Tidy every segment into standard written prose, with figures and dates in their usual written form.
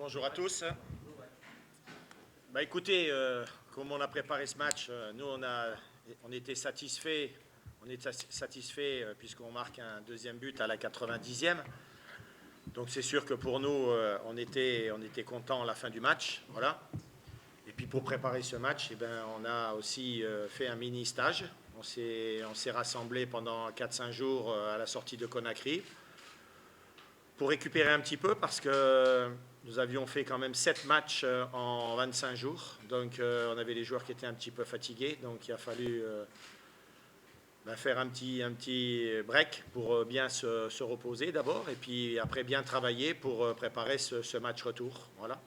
Bonjour à tous. Écoutez, comme on a préparé ce match, nous on était satisfaits, puisqu'on marque un deuxième but à la 90e. Donc c'est sûr que pour nous, on était contents à la fin du match, voilà. Et puis pour préparer ce match, on a aussi fait un mini stage. On s'est rassemblés pendant 4-5 jours à la sortie de Conakry pour récupérer un petit peu, parce que nous avions fait quand même 7 matchs en 25 jours. Donc on avait les joueurs qui étaient un petit peu fatigués. Donc il a fallu faire un petit break pour bien se reposer d'abord. Et puis après bien travailler pour préparer ce match retour. Voilà.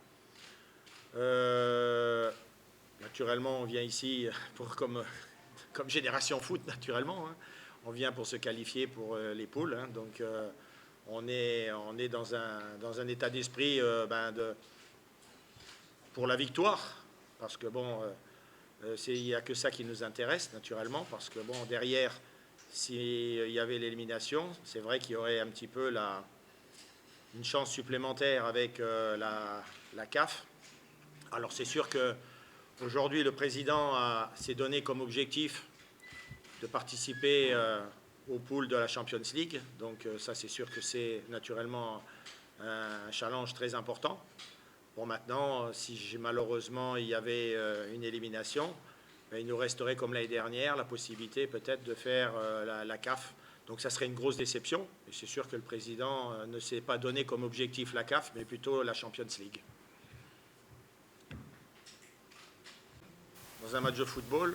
Naturellement, on vient ici comme Génération Foot, naturellement. Hein. On vient pour se qualifier pour les poules. Hein. Donc on est dans un état d'esprit pour la victoire, parce que bon, il n'y a que ça qui nous intéresse, naturellement, parce que bon, derrière, s'il y avait l'élimination, c'est vrai qu'il y aurait un petit peu une chance supplémentaire avec la CAF. Alors c'est sûr qu'aujourd'hui, le président s'est donné comme objectif de participer aux poules de la Champions League. Donc ça, c'est sûr que c'est naturellement un challenge très important. Bon, maintenant, si malheureusement il y avait une élimination, il nous resterait, comme l'année dernière, la possibilité peut-être de faire la CAF. Donc ça serait une grosse déception. Et c'est sûr que le président ne s'est pas donné comme objectif la CAF, mais plutôt la Champions League. Dans un match de football,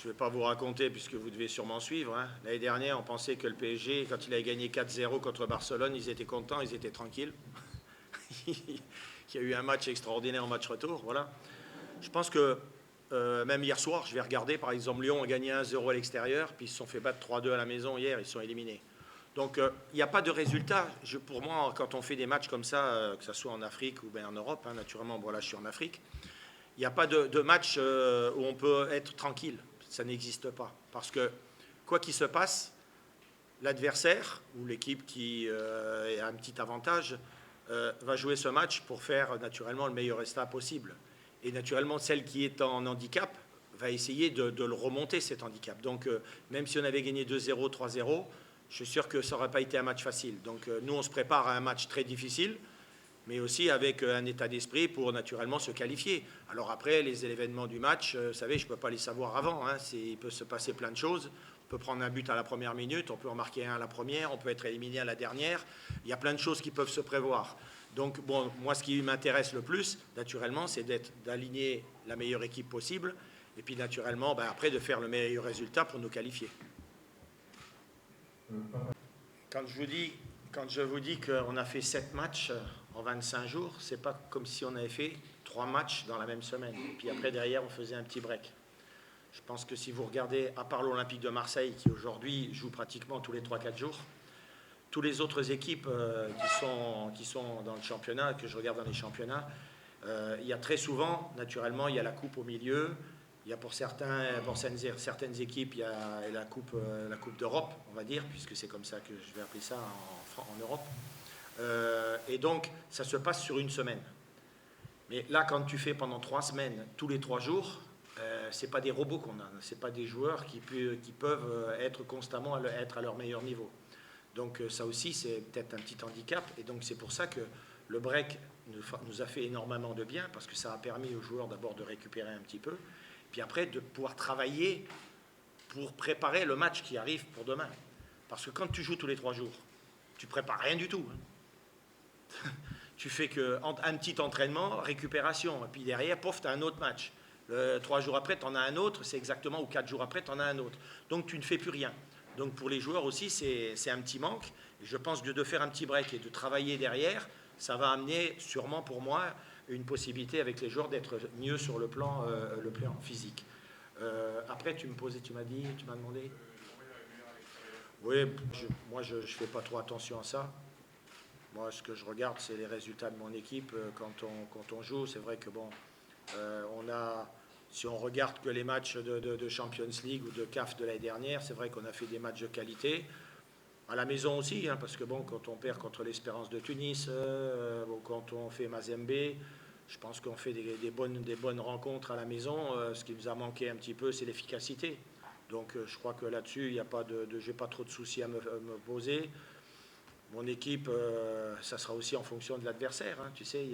je ne vais pas vous raconter, puisque vous devez sûrement suivre. Hein. L'année dernière, on pensait que le PSG, quand il avait gagné 4-0 contre Barcelone, ils étaient contents, ils étaient tranquilles. Il y a eu un match extraordinaire en match retour. Voilà. Je pense que même hier soir, je vais regarder, par exemple, Lyon a gagné 1-0 à l'extérieur, puis ils se sont fait battre 3-2 à la maison hier, ils sont éliminés. Donc il n'y a pas de résultat. Pour moi, quand on fait des matchs comme ça, que ce soit en Afrique ou bien en Europe, hein, naturellement, bon là je suis en Afrique, il n'y a pas de match où on peut être tranquille. Ça n'existe pas. Parce que, quoi qu'il se passe, l'adversaire ou l'équipe qui a un petit avantage va jouer ce match pour faire naturellement le meilleur résultat possible. Et naturellement, celle qui est en handicap va essayer de le remonter, cet handicap. Donc, même si on avait gagné 2-0, 3-0, je suis sûr que ça n'aurait pas été un match facile. Donc, nous, on se prépare à un match très difficile, mais aussi avec un état d'esprit pour naturellement se qualifier. Alors après, les événements du match, vous savez, je ne peux pas les savoir avant. Hein. Il peut se passer plein de choses. On peut prendre un but à la première minute, on peut en marquer un à la première, on peut être éliminé à la dernière. Il y a plein de choses qui peuvent se prévoir. Donc, bon, moi, ce qui m'intéresse le plus, naturellement, c'est d'aligner la meilleure équipe possible. Et puis, naturellement, après, de faire le meilleur résultat pour nous qualifier. Quand je vous dis qu'on a fait 7 matchs en 25 jours, c'est pas comme si on avait fait 3 matchs dans la même semaine. Et puis après, derrière, on faisait un petit break. Je pense que si vous regardez, à part l'Olympique de Marseille, qui aujourd'hui joue pratiquement tous les 3-4 jours, toutes les autres équipes qui sont dans le championnat, que je regarde dans les championnats, il y a très souvent, naturellement, il y a la coupe au milieu. Il y a pour certaines équipes, il y a la coupe d'Europe, on va dire, puisque c'est comme ça que je vais appeler ça en Europe. Et donc, ça se passe sur une semaine. Mais là, quand tu fais pendant 3 semaines, tous les 3 jours, ce n'est pas des robots qu'on a, ce n'est pas des joueurs qui peuvent être constamment être à leur meilleur niveau. Donc ça aussi, c'est peut-être un petit handicap. Et donc c'est pour ça que le break nous a fait énormément de bien, parce que ça a permis aux joueurs d'abord de récupérer un petit peu, puis après de pouvoir travailler pour préparer le match qui arrive pour demain. Parce que quand tu joues tous les 3 jours, tu prépares rien du tout. Hein. Tu fais un petit entraînement, récupération, et puis derrière, pof, tu as un autre match. 3 jours après, tu en as un autre, c'est exactement, ou 4 jours après, tu en as un autre. Donc tu ne fais plus rien. Donc pour les joueurs aussi, c'est un petit manque. Et je pense que de faire un petit break et de travailler derrière, ça va amener sûrement pour moi une possibilité avec les joueurs d'être mieux sur le plan physique. Après, tu m'as demandé. Oui, moi je ne fais pas trop attention à ça. Moi, ce que je regarde, c'est les résultats de mon équipe quand on joue. C'est vrai que bon, si on regarde que les matchs de Champions League ou de CAF de l'année dernière, c'est vrai qu'on a fait des matchs de qualité. À la maison aussi, hein, parce que bon, quand on perd contre l'Espérance de Tunis, ou quand on fait Mazembe, je pense qu'on fait des bonnes rencontres à la maison. Ce qui nous a manqué un petit peu, c'est l'efficacité. Donc je crois que là-dessus, il y a pas j'ai pas trop de soucis à me poser. Mon équipe, ça sera aussi en fonction de l'adversaire, hein. Tu sais,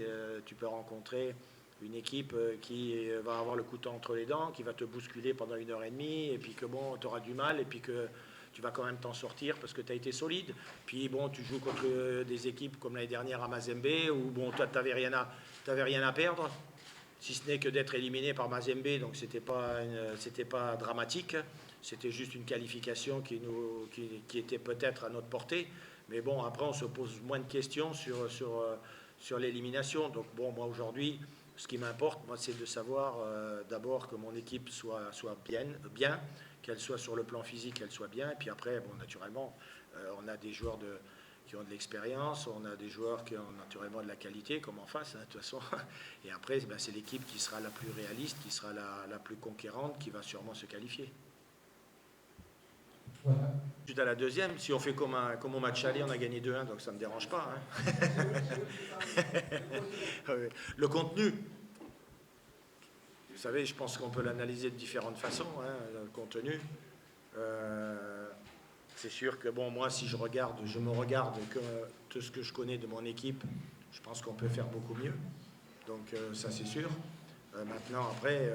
tu peux rencontrer une équipe qui va avoir le couteau entre les dents, qui va te bousculer pendant 1 heure et demie, et puis que bon, tu auras du mal, et puis que tu vas quand même t'en sortir parce que tu as été solide. Puis bon, tu joues contre des équipes comme l'année dernière à Mazembe, où bon, toi, tu n'avais rien à perdre, si ce n'est que d'être éliminé par Mazembe, donc c'était pas dramatique, c'était juste une qualification qui était peut-être à notre portée. Mais bon, après, on se pose moins de questions sur l'élimination. Donc bon, moi aujourd'hui, ce qui m'importe, moi, c'est de savoir d'abord que mon équipe soit bien, qu'elle soit sur le plan physique, qu'elle soit bien. Et puis après, bon, naturellement, on a des joueurs qui ont de l'expérience, on a des joueurs qui ont naturellement de la qualité, comme en face, hein, de toute façon. Et après, ben, c'est l'équipe qui sera la plus réaliste, qui sera la plus conquérante, qui va sûrement se qualifier. Voilà. Juste à la deuxième, si on fait comme au match aller, on a gagné 2-1, donc ça ne me dérange pas. Hein. Le contenu, vous savez, je pense qu'on peut l'analyser de différentes façons, hein, le contenu. C'est sûr que bon, moi, si je me regarde que tout ce que je connais de mon équipe, je pense qu'on peut faire beaucoup mieux. Donc ça, c'est sûr. Maintenant, après,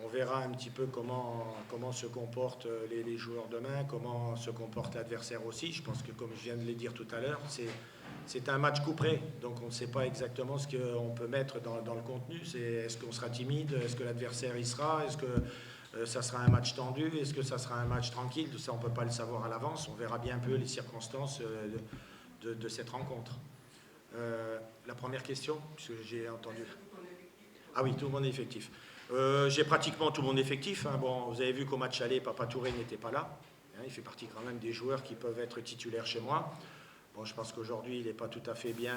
on verra un petit peu comment se comportent les joueurs demain, comment se comporte l'adversaire aussi. Je pense que, comme je viens de le dire tout à l'heure, c'est un match couperé. Donc on ne sait pas exactement ce qu'on peut mettre dans le contenu. Est-ce qu'on sera timide? Est-ce que l'adversaire y sera? Est-ce que ça sera un match tendu? Est-ce que ça sera un match tranquille? Tout ça, on ne peut pas le savoir à l'avance. On verra bien un peu les circonstances de cette rencontre. La première question, puisque j'ai entendu. Ah oui, tout le monde est effectif. J'ai pratiquement tout mon effectif. Hein. Bon, vous avez vu qu'au match aller, Papa Touré n'était pas là. Hein, il fait partie quand même des joueurs qui peuvent être titulaires chez moi. Bon, je pense qu'aujourd'hui, il n'est pas tout à fait bien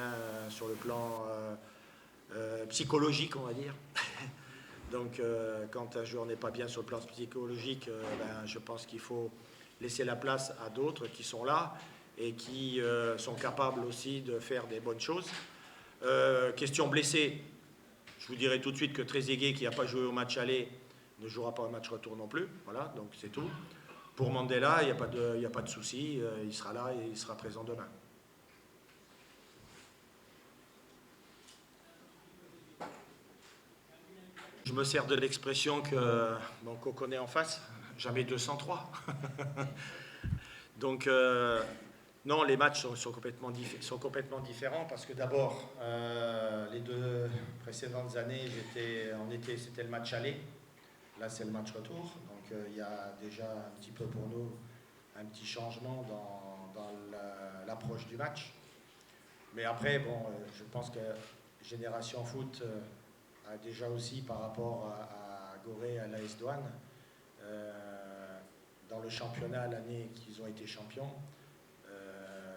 sur le plan psychologique, on va dire. Donc, quand un joueur n'est pas bien sur le plan psychologique, ben, je pense qu'il faut laisser la place à d'autres qui sont là et qui sont capables aussi de faire des bonnes choses. Question blessée. Je vous dirai tout de suite que Trezeguet, qui n'a pas joué au match aller, ne jouera pas au match retour non plus. Voilà, donc c'est tout. Pour Mandela, il n'y a pas de souci. Il sera là et il sera présent demain. Je me sers de l'expression qu'on connaît en face. Jamais 203. Donc, non, les matchs sont complètement différents parce que d'abord, les 2 précédentes années, en été, c'était le match aller. Là, c'est le match retour. Donc, il y a déjà un petit peu pour nous un petit changement dans l'approche du match. Mais après, bon, je pense que Génération Foot a déjà aussi, par rapport à Gorée, à l'AS Douanes, dans le championnat, l'année qu'ils ont été champions,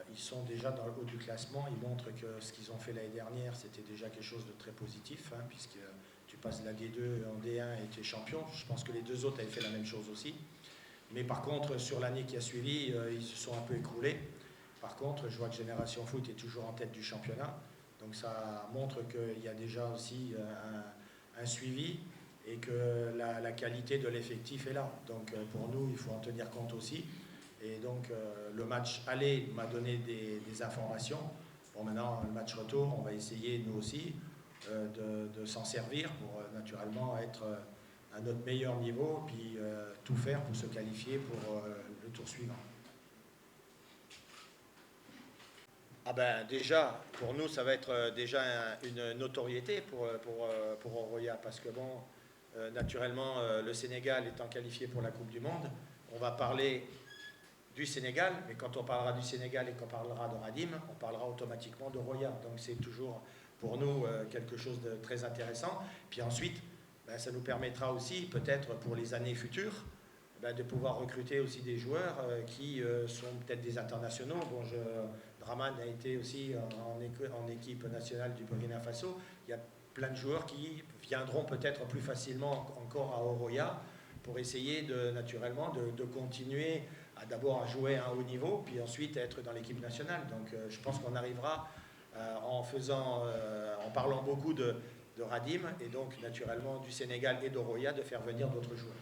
ils sont déjà dans le haut du classement. Ils montrent que ce qu'ils ont fait l'année dernière, c'était déjà quelque chose de très positif, hein, puisque tu passes de la D2 en D1 et tu es champion. Je pense que les 2 autres avaient fait la même chose aussi. Mais par contre, sur l'année qui a suivi, ils se sont un peu écroulés. Par contre, je vois que Génération Foot est toujours en tête du championnat. Donc ça montre qu'il y a déjà aussi un suivi et que la qualité de l'effectif est là. Donc pour nous, il faut en tenir compte aussi. Et donc le match aller m'a donné des informations. Bon, maintenant, le match retour, on va essayer, nous aussi, de s'en servir pour naturellement être à notre meilleur niveau, puis tout faire pour se qualifier pour le tour suivant. Ah ben déjà, pour nous, ça va être déjà une notoriété pour Oroya, parce que bon, naturellement, le Sénégal étant qualifié pour la Coupe du Monde, on va parler du Sénégal, mais quand on parlera du Sénégal et qu'on parlera de Radim, on parlera automatiquement d'Oroya. Donc c'est toujours pour nous quelque chose de très intéressant. Puis ensuite, ben, ça nous permettra aussi, peut-être pour les années futures, ben, de pouvoir recruter aussi des joueurs qui sont peut-être des internationaux. Bon, Draman a été aussi en équipe nationale du Burkina Faso. Il y a plein de joueurs qui viendront peut-être plus facilement encore à Oroya pour essayer naturellement de continuer d'abord à jouer à un haut niveau, puis ensuite à être dans l'équipe nationale. Donc je pense qu'on arrivera en parlant beaucoup de Radim, et donc naturellement du Sénégal et d'Oroya, de faire venir d'autres joueurs.